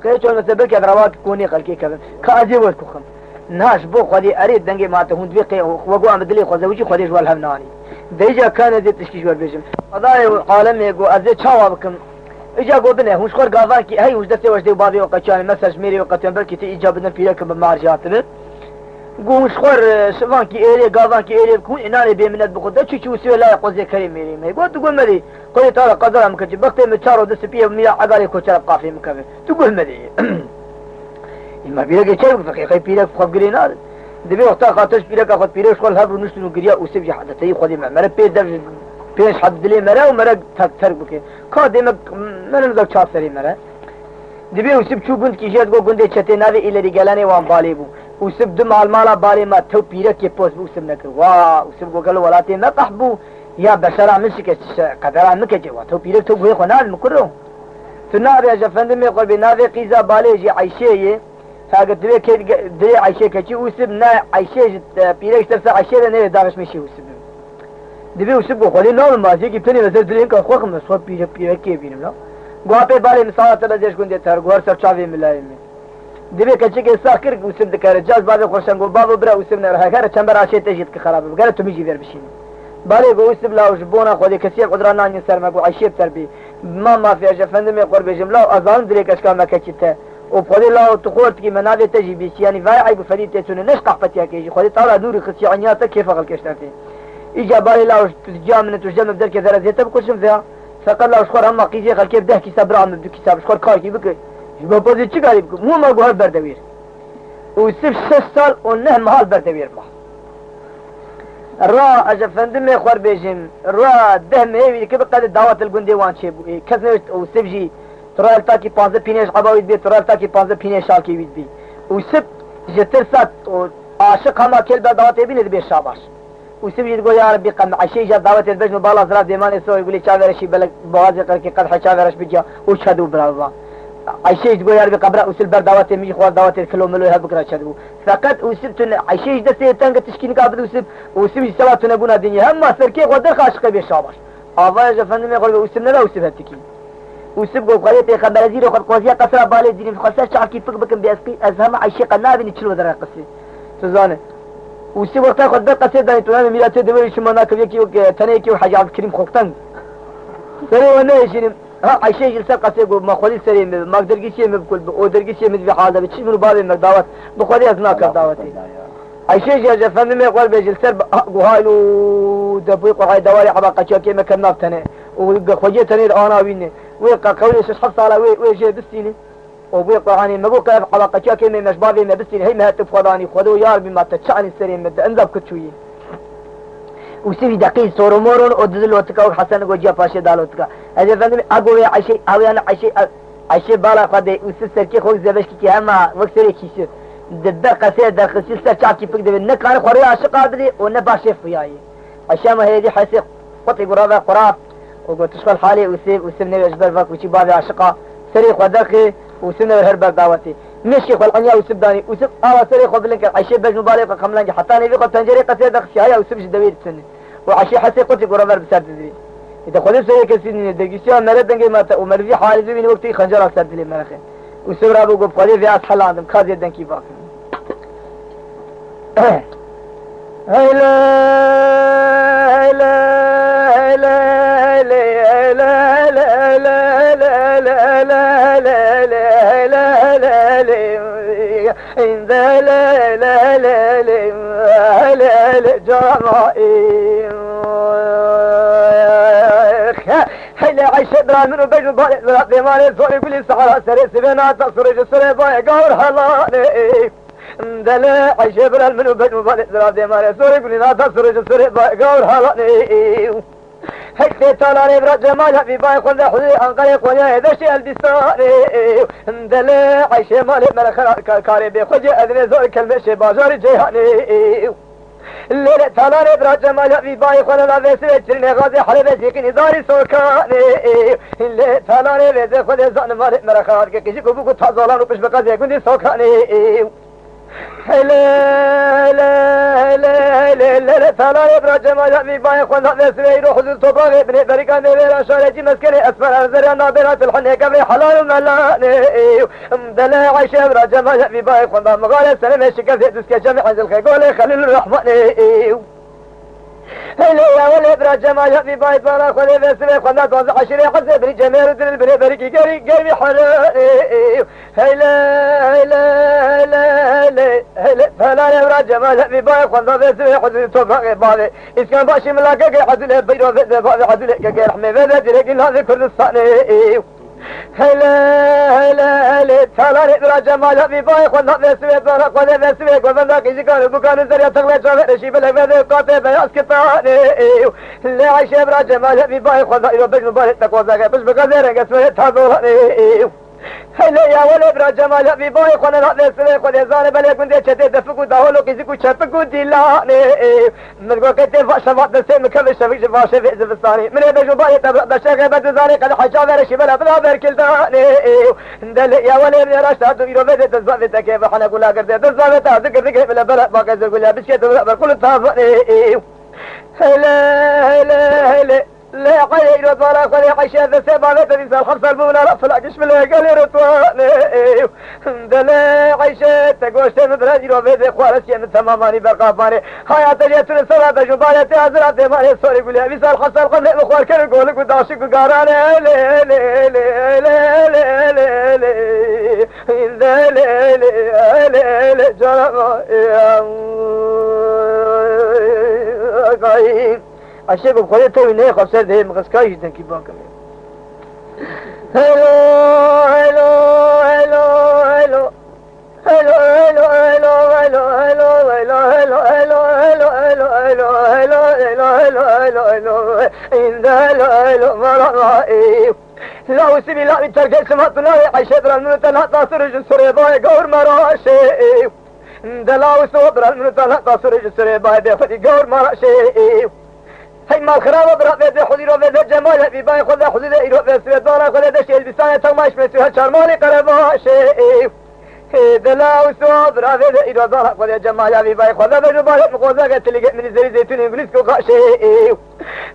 كيف شو مثلا بك دروات كوني خلكي كذا كأجي وتكون ناش بو خدي أريد دنجي ما تهون بقي وقوا مدلي خذوجي خديش والهمناني ديجا كان زي تشكيش والبيجم قضايا عالم يقو أزي شوابكم إجا قبنا هوش خور قافان كي هاي وش دستي وش دي بابي وقتشان مسج ميري وقتشان بركي تي إجابنا فيك بمارجاتنا قوش خور شفان كي إيري قافان كي إيري بكون إناني بيمنت بخدا شو سوى لا يقوزي كريم ميري ما يقول تقول مدي قولي تعالى قدر مكجي بقتي متشارو دست بيه ميا عقالي كوشار بقافي مكفي تقول مدي إما بيرك يشارك فقي بيرك فخب قرينا دبي وقتها خاطرش بيرك أخذ بيرك شغل هبرو نشتنو قريا وسبجي حتى تي خدي مرة بيد بيش حد دلي مرة ومرة تفرق بكي كادمك من نزك شاف سري مرة دبي وسب شو قند كيشات قو قند شتى نافي إلى رجالاني وان بالي بو وسب دم على المالا بالي ما تو بيرك يبوس بو سب نكر وا وسب قو قالوا ولاتي ما قحبو يا بشرع مشك قدران مكجي وا تو بيرك تو بوي خنال مكرو تنافي يا جفندم يقول بنافي قيزا بالي جي عيشية فقد دبي كي دبي عيشية كشي وسب نا عيشية بيرك ترسى عيشية نه دارش مشي وسب دبي وسب خلي نوم ما جي كتني نظر دلين کا خوخ میں سو پی کے بینم لا گوا پہ بالے مثال تلا جش گندے تر گور سر چاوی ملایم دبي كشي کے ساکر وسب دکار جاز بعد خوشن گو بابو برا وسب نه رها گھر چمبر اشے تجید کے خراب گھر تو میجی ور بشین بالے گو وسب لا وجبونا خدي كسي قدرانا نسر ما گو عشيب تربي ما في جفند میں قرب جملا اذان دلي كشكا ما كچته وبخدي لا تخوت کی منابع تجي بي يعني فاعي بفريد تسن نشق فتيا كي خدي تعالى نور خصي عنياته كيف غل كشتاتي إجا بالي لا تجا من تجمع بدل كذا زيت بكل شيء فيها فقال لا أشخر هم قيزي خل كيف ده كتاب رام بدو كتاب أشخر كاركي بك جب بازي چه قريب مو ما جوهر بردوير وسيف 6 سال ونه محل بردوير ما را أجا فندم يخور بيجم را ده مهوي كيف قد دعوات الجندي وان شيء كذا وسيف جي ترى التاكي 15 بينش عباويد بي ترى التاكي 15 بينش شالكي بيد بي وسيف جتر سات عاشق هما كل بدعوات يبين دبي شاباش وسبي تقول يا ربي قم عشي جاب دعوة البجن وبالا زراب ديمان يسوي يقول لي شافرشي بلك بوازي قركي قد حشافرش بيجا وشهدوا بالله عشي تقول يا ربي قبره وسل بر دعوة ميجي خوار دعوة الكلو ملو هبكرة شهدوا فقط وسبت عشي ده سيتنق تشكين قابل وسبي صلاة نبونا دنيا هم سركي غدر خاشقه بيشابش آواز فندم يقول وسبنا لا وسب هتكي وسب قو قريت خبر زيرو خد قوزيا قصرا بالي دين خاصة شعكي فك بكم بيسقي أزهم عشي قنابي نتشلو درا قصي تزانه وسي وقتها خد قصيدة داني تونا ميلاد تدوي شو منا كذي كيو تاني كيو حاجة عبد الكريم خلقتن سري وانا يشين ها عشان جلسة قصيدة ما خلي سري ما قدر قيسي مبكل أو در قيسي مدفع هذا بتشي من باب المقداوات بخلي أزناك دعوتي عشان جا فهم ما يقول بجلسة قهايلو دبوي قهاي دواري حبقة شاكي ما كنا بتني وخوجي تاني أنا ويني ويقع قولي شو حصل على ويجي بستيني وبيقعني ما بقول كيف حلقة شاكي من مشبابي ما بستيني هي ما هتفقداني خذوا يا ربي ما تتشعني السرير مد انذب كتشوي وسيفي دقيق صورو مورون ودزل وتكا وحسن وجا باشا دالوتكا هذا فندم اقوي عشي او انا عشي بالا قدي وسسر كي خوك زبش كي هما وكسري كيس دبا قصيد در خسيل سر شاكي فقد من كان خوري عاشق قادري ونباشي فياي عشان ما هي دي حسي قطي قرابه قراب وقلت تشغل حالي وسيبني اجبر فك وشي بابي عاشقه سري خدقي وسنة الهربة دعوتي مشي خل عنيا وسبداني وسب سري خذ لك عشي بجن بالي خملانجي حتى أنا بيقول تنجري قصيدة خشايا وسبج دوير السنة وعشي حسي قلت قرابر بسرد ذي إذا خذ سري كسيني درجيسيا مرد دنجي ما ومرفي حالي زميني وقتي خنجر على سرد لي مرخي وسبرا بقول قلي في أصحى عندهم كازي دنكي باك هلا هلا هلا هلا لا جمائي هلا عيش درا منو بجو بالي ديماني صوري بلي سحرا سري سبينا تصرج سري باي قور هلاني دلا عيش درا منو بجو بالي ديماني صوري بلي تصرج سري باي قور هلاني هكذا تلاني برا جمال في باي خلد حذي أنقلي قويا إذا شيء الدستاني دلا عيش مالي ملك كاري بخجي أذني زور كلمة شي باجاري جيهاني الليلة تلاني برا جمال في باي خلد أذني جرني غازي حلبة زيكني داري سوكاني الليلة تلاني بيزي خذي زان مالي ملك كاري كيشي كبوكو تحظولان وبش بقازي كندي سوكاني لا لا لا لا لا فلا يبرى جمال في باي خلنا نسوي روح ذو طباغ ابن بركان بلا شارج مسكني اسفل انزر نابرات الحنيك في حلال ملاني دلا عيش يبرى جمال في باي خلنا مغال سلام شكل دسك جمع الخيقول خليل الرحمن هلا ولا برا جمال في باي فلا خلي بس خلنا توزع عشرين حسب الجمال دل البني بركي قري حلال هلا فلا يبرى جمال في باي خلنا بس حسب طباغ باي اسكان باشي ملاقا حدل بيرو في حدل كغير حمي ذا لكن هذا كردستان هلا فلا يبرى جمال في باي خلنا بس خلنا بس وفنا كيجي كانوا بكانوا زريا تغلى شافر شي بلا بدا قاطع بياس كتاني لا عيش يبرى جمال في باي خلنا يبرى مبارك تقوى زاكا بس بقدر قسمه تاذورني هلا يا ولا برا جمال في باي خلنا نحن سلي خذ زان بلا كنت شتي دفكو دهولو كيزي كو شفكو ديلاني من قول كتير فاش ما تسمع كل شيء فاش في زبستاني من بيجو باي تبع بشكل بدزاني قد حجاب رشي بلا بركل داني دل يا ولا يا راشد يرو بيت تزابط كيف احنا قول اگر تزابط ذكر بلا بلا باقي قول بسكت كل تافني هلا لا غير طلع خلي عيشة ذا سبعة تنسى الخمسة البونا رفل عجش من الهقل رطواني دلا عيشة تقوش تمدرج روبيد خوارس يمن تماماني بقافاني حياة جيتون السرعة جبالة تعزرات ماني صوري قولي مثال حسن قلق بخوار كان قولك وداشك وقاراني لي لي لي لي لي لي لي لي لي جرم يا عشان بقولي توي نه خسر ده مغسكاي جدا كي باكم هلو هلو هلو هلو هلو هلو هلو هلو هلو هلو هلو هلو هلو هلو هلو هلو هلو هلو هلو إن هلو هلو مرائي لا وسبي لا بترجع سمعتنا عشرة من تنحط سرج سرباي قور مراشي دلا وصبر من تنحط سرج سرباي بيخدي قور مراشي هاي ما خراب برا في حضي رو في جمال في باي خذ حضي رو في سويدانا خذ دشي البسانة تماش مسوي شرمالي قرباش دلا وصبر في رو دانا خذ جمال في باي خذ بجبال مقوزا قلت لي من زي زيتون انجليز كو قاشي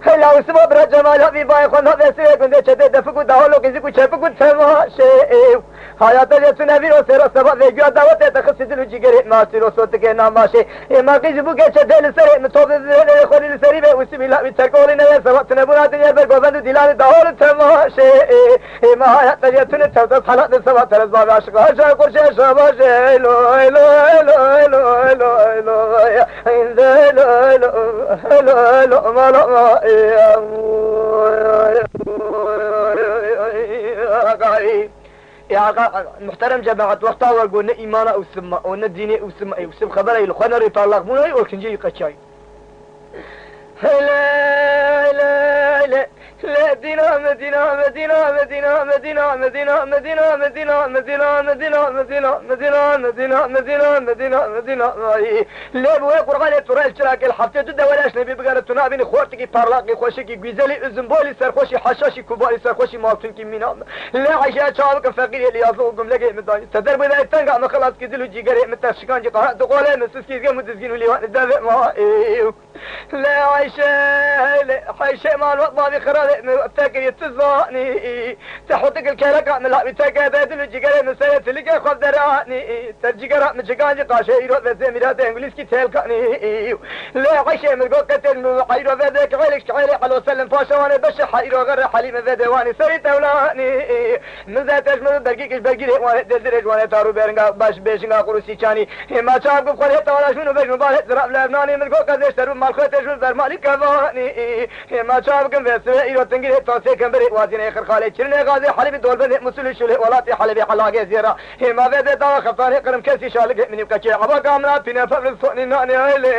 هلا وصبر جمال في باي خذ في سوي كنت شدد دفكو دهولو كيزي كو شفكو تماشي حياة اليسون في رو سيرو سبب في جوا دعوت تخصص الوجيجري ما سيرو صوت كنا ماشي ما كيزبو كشدل سري متوب خلي السري بسم الله بتقولنا يا سبب تنبونات يا برغوبند ديلان دهول تماشي ما حياة اليسون تبت حالات سبب ترزبا عاشق عاشق قرش شباش لو لو لو لو لو لو لو لو ما لا يا محترم جماعة وقتها وقلنا إيمانا أو سما أو نديني أو سما أو سب خبره الخنا يطلق مني والكنجي قشاي لا لا لا لا دينا مدينة مدينة مدينة مدينة مدينة مدينة مدينة مدينة مدينة مدينة مدينة مدينة مدينة مدينة مدينة لا بوي قرغان ترى الشراك الحفتة جدا ولاش نبي بقى تنابين خوارتكي بارلاقي خوشكي جوزلي زنبولي سرخوشي حشاشي كوباري سرخوشي مالتونكي مينا لا عشاء شعبك فقير اللي يازوكم لقي مداني تدرب إذا تنقع ما خلاص كذلو جيجري متشكان جي قرأت قولي مسسكي جا مدزقين ولي وانا دافع ما لا عشاء حيشاء ما الوقت ما بخرالي تاكل يتزاني تحطك الكلكة من لعبي تاكل بيدلو جيجري من سيئة تلقى خذ دراني ترجيقرا من جيجان جي قاشي يروت بزي ميرات انجليسكي تهلكاني لا عشاء من قوة قتل من حيرو بذيك غيرك شعيري حلو سلم فاشا وانا بشي حيرو غير حليم بذيواني سريت اولاني من ذات اجمل برقيكش برقيري وانا دلدرج وانا تارو بيرنغا باش بيشنغا قروسي چاني ما چاق بخوري توالاش منو بيش مبالي زراب لبناني من قوة قزيش ترو مالخوة تجول در مالي كواني ما چاق بكم بسوي ايرو تنگيري توسي كمبري وازين اخر خالي چرني غازي حليبي دول بذي مسلو شولي ولاتي حليبي حلاقي زيرا ما بذي دوا خفاني قرم كسي شالق مني بكاكي عبا كاملات بنا فبل صوني ناني ايلي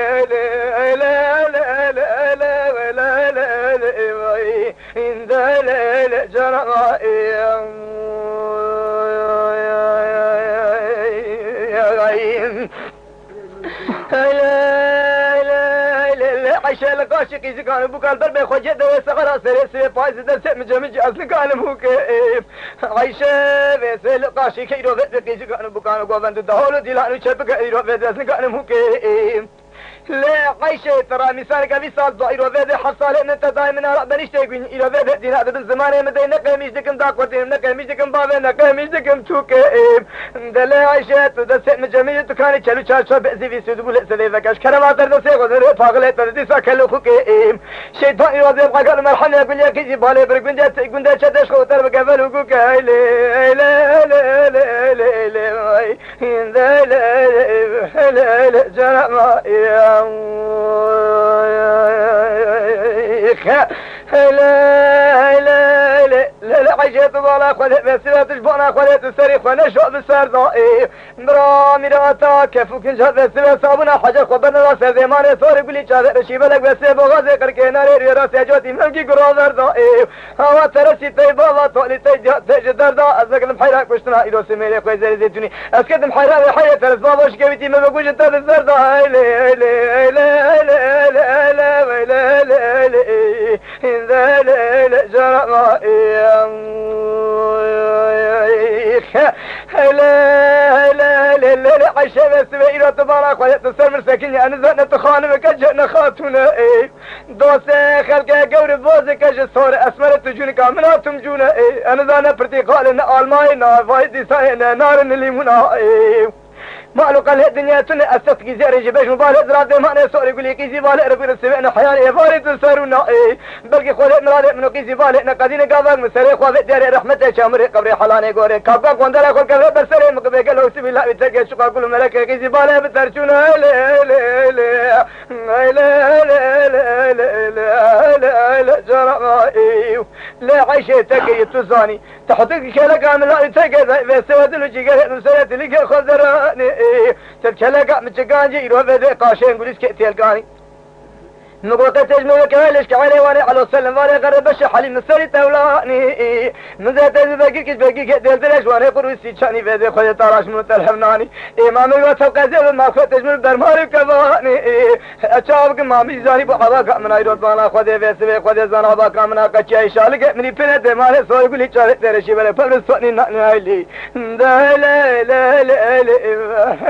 إن دليل جرائي عيشة لقاشي قيزي كانوا بوكال بربي خوجة دوي سغرا سريسي بايز درسة مجمج أصل كانوا بوكيم عيشة بيسي لقاشي كيرو بيسي قيزي كانوا بوكانوا قوفن دهولو ديلانو شبك كيرو بيسي أصل كانوا بوكيم لا عيشة ترى مثالك أبي صاد ضعير وذا حصل إن أنت دائما رأب نشتكين إلى ذا دين هذا بالزمان مدينة كميش دكم داقوتين كميش دكم بابنا كميش دكم توكيم دلا عيشة تدس مجميع تكاني تلو تشارش بأزي في سود بول سليفة كاش كرمات تدس غزر فاغلة تدس كلو خوكيم شيطان يوازي قال مرحلة يقول يا كيجي بالي برقنجة قنجة شدش خوتر بقبل وقوك هايلي لا لا لا لا لا لا لا جرما يا لا لا لا لا عجيت ضلا خذ بسيرة جبنا خذ السري خذ شو بالسر ضائع مرا مراتا كيف كنجا بسيرة صابنا حجر خبرنا راس زمان صار يقولي شاد رشيب لك بس بغاز كركي ناري راس جوتي ملكي قرار ضائع هوا ترسي طيبة طولي تجدر ضا أزك المحيرة كشتنا إلو سميري خوي زي زيتوني أسكت المحيرة حياة ترس بابوش كبيتي ما بقولش أنت الزر ضائع لا لا لا لا لا لا لا لا لا لا لا جرى لا لا لا لا عشان السبيل تبارك ويتصل مساكين أنا زنا تخانم كجنا خاتونا دوسة خلق قور بوزك جسور أسمر تجون كاملاتهم جونا أنا زنا برتقال إن ألماي نافايدي ساينا نار الليمونا معلوقة الدنيا تني أستفقي زياري جباش مبالغ زراد ما أنا سوري يقولي كيزي بالغ ربي السبعنا حياني فاري تنسرونا بلقي خولي مرادي منو كيزي بالغ نقدين قابق مسري خوافي دياري رحمته شامري قبري حلاني قوري كابقا قواندلا خول كبري بسري مقبي قلو سبي الله بترقى شقا كل ملكة كيزي بالغ بترشونا لا لا لا لا لا لا لا لا لا جرى لا عيشة تقي تزاني تحطيك كلا كامل لا تقي بسواد الوجي قال مسري تلقى خضراني تلكلك متجانجي يروح بذي قاشين قوليس كأتي القاني نقول تجمع كهلش كعلي وانا على السلم وانا غرب الشحالي من السري تولاني من ذات الباقي باقي ديال دلش وانا قروسي شاني بذي خويا طراش من تلحمناني امام الوقت وقازل ما خو تجمع برماري كباني اشابك ما ميزاني بحواك من ايرود بانا خودي بيسبي خودي زانا باك من كچي شالك مني بنت مال سوي يقولي چاره ترشي بلا فلسطني نايلي لا لا لا لا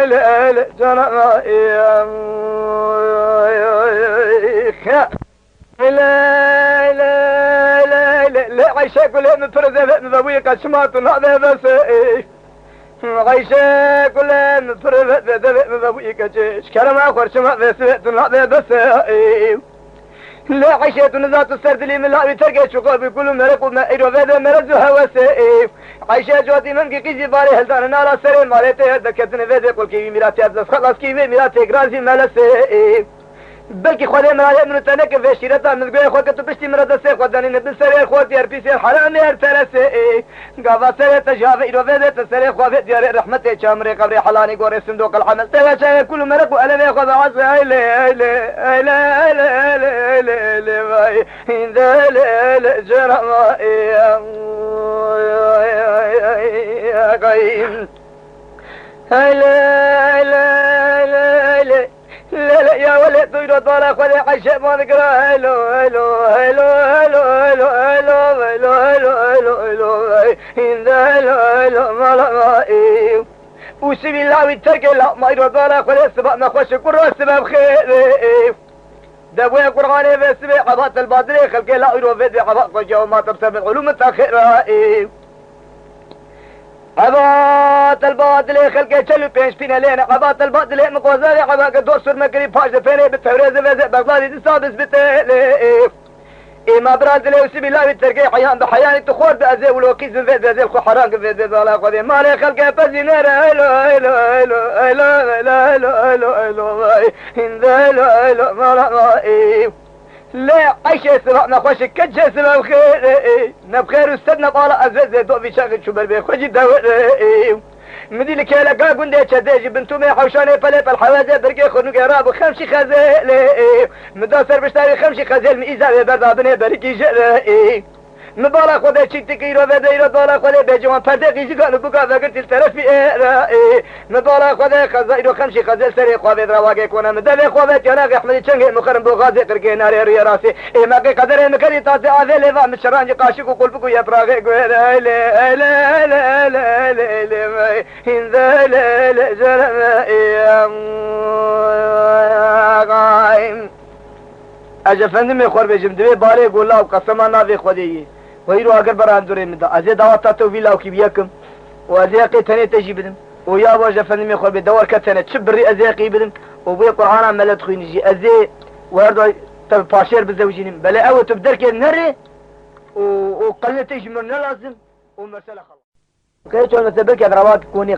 لا لا جانا لا لا لا لا لا عيشة كلهم فرزة ذويقة شماتون هذا بس عيشة كلهم فرزة ذويقة شكرا أخور شمات ذويقة هذا بس لا عيشة نزات السرد لي من لا بترقى شقاب بكل مرق وما إيرو هذا مرز هوسه عيشة جواتي من كيجي بالي هلدان نالا سرين مالته ذكرتني ذي قل كي ميراتي أبزس خلاص كي ميراتي غرازي مالسه بلكي خودي مرا من تنك في شيرتا من غير خو كتو بشتي مرا سي خداني نبل سري خو ديار بيسي حرام ير ترسي غابا سري تجاف ايرو فيد تسري خو في ديار رحمتي چامري قبري حلاني غوري صندوق الحمل تواجه كل مرق الم خذ عز لا لا لا لا لا لا لا لا جرما يا قايم لا لا لا لا لا لا يا ولد طير طالع خلي عشاء ما نقرا هلو هلو هلو هلو هلو هلو هلو هلو هلو هلو هلو ما لا وسبي الله ويترك لا ما يرد طالع خلي السبب ما خوش كل السبب خير دبوي قرآن بس بعبات البادري خلق لا يرد في عبات قجوا ما تبسم العلوم التاخير عبات الباطل خلقه چلو پیش پینه لینه عبات الباطل مقوزاری عباك دوسر مكري پاش دفينه بتفريز وزي بغدادي دي سادس بتالي إما برازيل وسبي الله بالترقي حيان بحياني تخور بأزي ولوكيز من فيد بأزي الخو حراق في فيد ظالا قدي مالي خلقه فزينير هلو هلو هلو هلو هلو هلو هلو هلو هلو مالا لا عيشة سبب نخوش كجة سبب خير نبخير استدنا طالع أزوز دو في شاغل شو بربي خوشي دور مدي لك يا لقا قندي تشديج بنتو مي حوشاني فليف الحوازي برقي خنو قراب خمشي خزيل مدى سر بشتاري خمشي خزيل ميزا بردابني برقي جرائي مبالا خدا چی تکیرو بدیرو بالا خدا بجوان پرده قیزی کانو بکا بگرد الطرف ایرائي مبالا خدا خزایرو خمشی خزل سری خوابه درواقه کنه مدل خوابه تیانا احمدی چنگه مخرم بو غازه قرگه ناری روی راسي مقه قدره مکری تازه آذه لیوا مشرانج قاشق و قلبکو یپراغه گوه لا لا لا لا لا لا هنذا لا لا جرم قائم اجا فندم خور بجم دوی باره گولا و قسما ناوی خودی ویرو اگر بران دوره مدا ازی دعوتا تو ویلاو کی بیاکم و ازی اقی تنی تجی بدم و یا باجا فندم خور بدور کتنه چه بری ازی اقی بدم و بی قرآن ملت خوینجی ازی وردو تب پاشر بزوجینم بله او تبدر که نره و قلتش من لازم و مسألة خلاص كي تقول مثلا بك رواك كوني